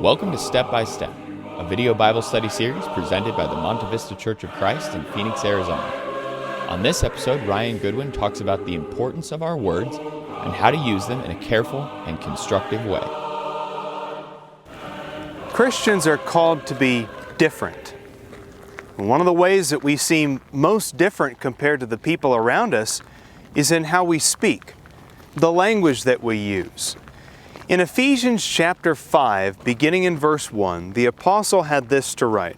Welcome to Step by Step, a video Bible study series presented by the Monte Vista Church of Christ in Phoenix, Arizona. On this episode, Ryan Goodwin talks about the importance of our words and how to use them in a careful and constructive way. Christians are called to be different. One of the ways that we seem most different compared to the people around us is in how we speak, the language that we use. In Ephesians chapter 5, beginning in verse 1, the apostle had this to write: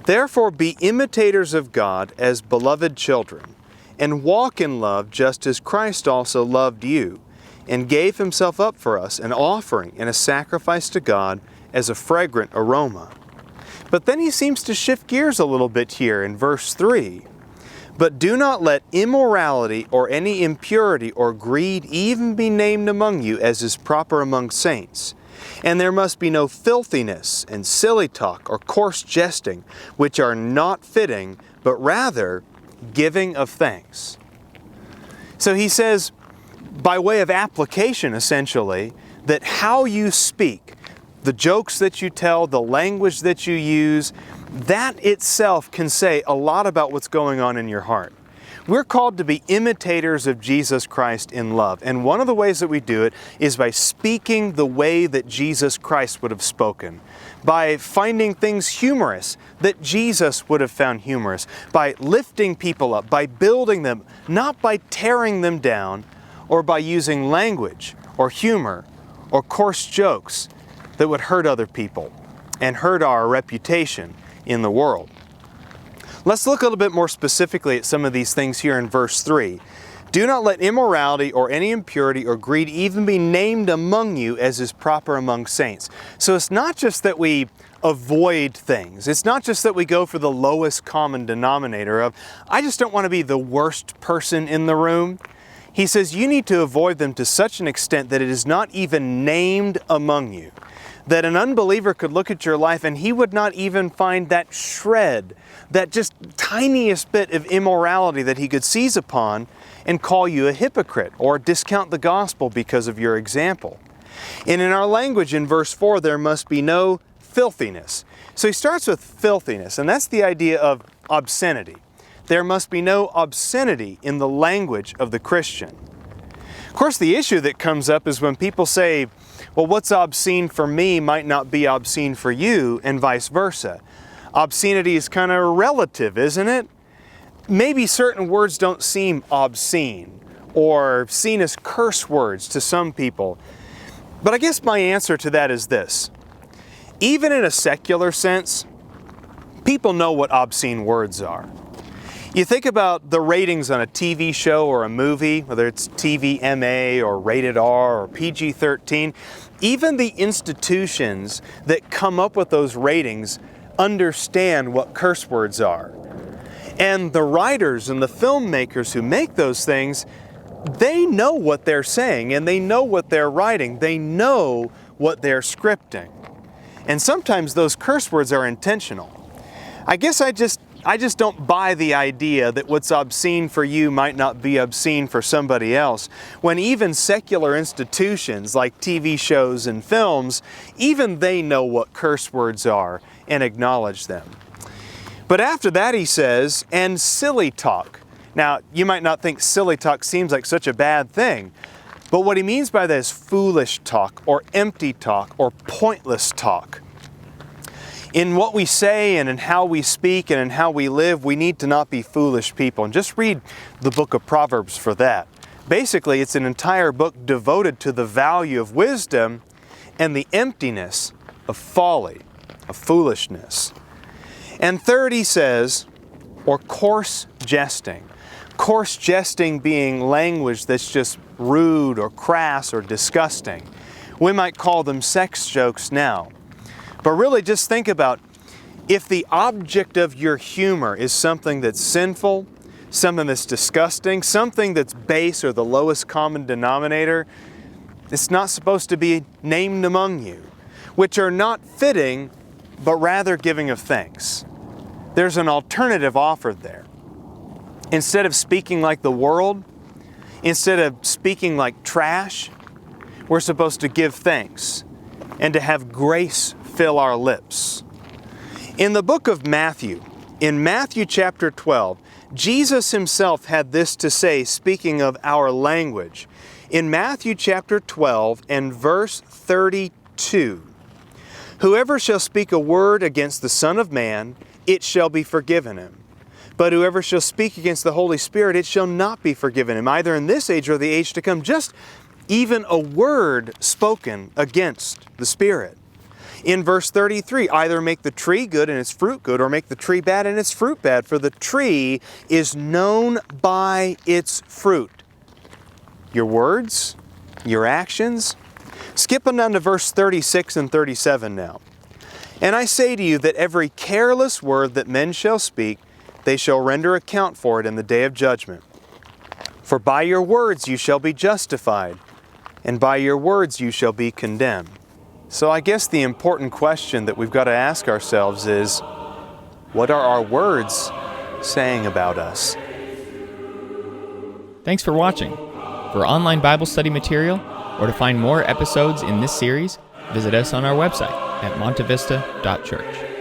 "Therefore be imitators of God as beloved children, and walk in love just as Christ also loved you, and gave himself up for us, an offering and a sacrifice to God as a fragrant aroma." But then he seems to shift gears a little bit here in verse 3. "But do not let immorality or any impurity or greed even be named among you as is proper among saints. And there must be no filthiness and silly talk or coarse jesting, which are not fitting, but rather giving of thanks." So he says, by way of application essentially, that how you speak, the jokes that you tell, the language that you use, that itself can say a lot about what's going on in your heart. We're called to be imitators of Jesus Christ in love. And one of the ways that we do it is by speaking the way that Jesus Christ would have spoken. By finding things humorous that Jesus would have found humorous. By lifting people up, by building them, not by tearing them down, or by using language or humor or coarse jokes that would hurt other people and hurt our reputation in the world. Let's look a little bit more specifically at some of these things here in verse 3. "Do not let immorality or any impurity or greed even be named among you as is proper among saints." So it's not just that we avoid things. It's not just that we go for the lowest common denominator of, I just don't want to be the worst person in the room. He says you need to avoid them to such an extent that it is not even named among you. That an unbeliever could look at your life and he would not even find that shred, that just tiniest bit of immorality that he could seize upon and call you a hypocrite or discount the gospel because of your example. And in our language in verse 4, there must be no filthiness. So he starts with filthiness, and that's the idea of obscenity. There must be no obscenity in the language of the Christian. Of course, the issue that comes up is when people say, well, what's obscene for me might not be obscene for you, and vice versa. Obscenity is kind of relative, isn't it? Maybe certain words don't seem obscene or seen as curse words to some people. But I guess my answer to that is this. Even in a secular sense, people know what obscene words are. You think about the ratings on a TV show or a movie, whether it's TVMA or rated R or PG-13, even the institutions that come up with those ratings understand what curse words are. And the writers and the filmmakers who make those things, they know what they're saying and they know what they're writing. They know what they're scripting. And sometimes those curse words are intentional. I guess I just don't buy the idea that what's obscene for you might not be obscene for somebody else, when even secular institutions like TV shows and films, even they know what curse words are and acknowledge them. But after that he says, and silly talk. Now, you might not think silly talk seems like such a bad thing, but what he means by that is foolish talk or empty talk or pointless talk. In what we say and in how we speak and in how we live, we need to not be foolish people. And just read the book of Proverbs for that. Basically, it's an entire book devoted to the value of wisdom and the emptiness of folly, of foolishness. And third, he says, or coarse jesting. Coarse jesting being language that's just rude or crass or disgusting. We might call them sex jokes now. But really just think about, if the object of your humor is something that's sinful, something that's disgusting, something that's base or the lowest common denominator, it's not supposed to be named among you, which are not fitting, but rather giving of thanks. There's an alternative offered there. Instead of speaking like the world, instead of speaking like trash, we're supposed to give thanks and to have grace fill our lips. In the book of Matthew, in Matthew chapter 12, Jesus himself had this to say, speaking of our language. In Matthew chapter 12 and verse 32, "Whoever shall speak a word against the Son of Man, it shall be forgiven him. But whoever shall speak against the Holy Spirit, it shall not be forgiven him, either in this age or the age to come." Just even a word spoken against the Spirit. In verse 33, "Either make the tree good and its fruit good, or make the tree bad and its fruit bad, for the tree is known by its fruit." Your words, your actions. Skip on down to verse 36 and 37 now. "And I say to you that every careless word that men shall speak, they shall render account for it in the day of judgment. For by your words you shall be justified, and by your words you shall be condemned." So I guess the important question that we've got to ask ourselves is, what are our words saying about us? Thanks for watching. For online Bible study material, or to find more episodes in this series, visit us on our website at montevista.church.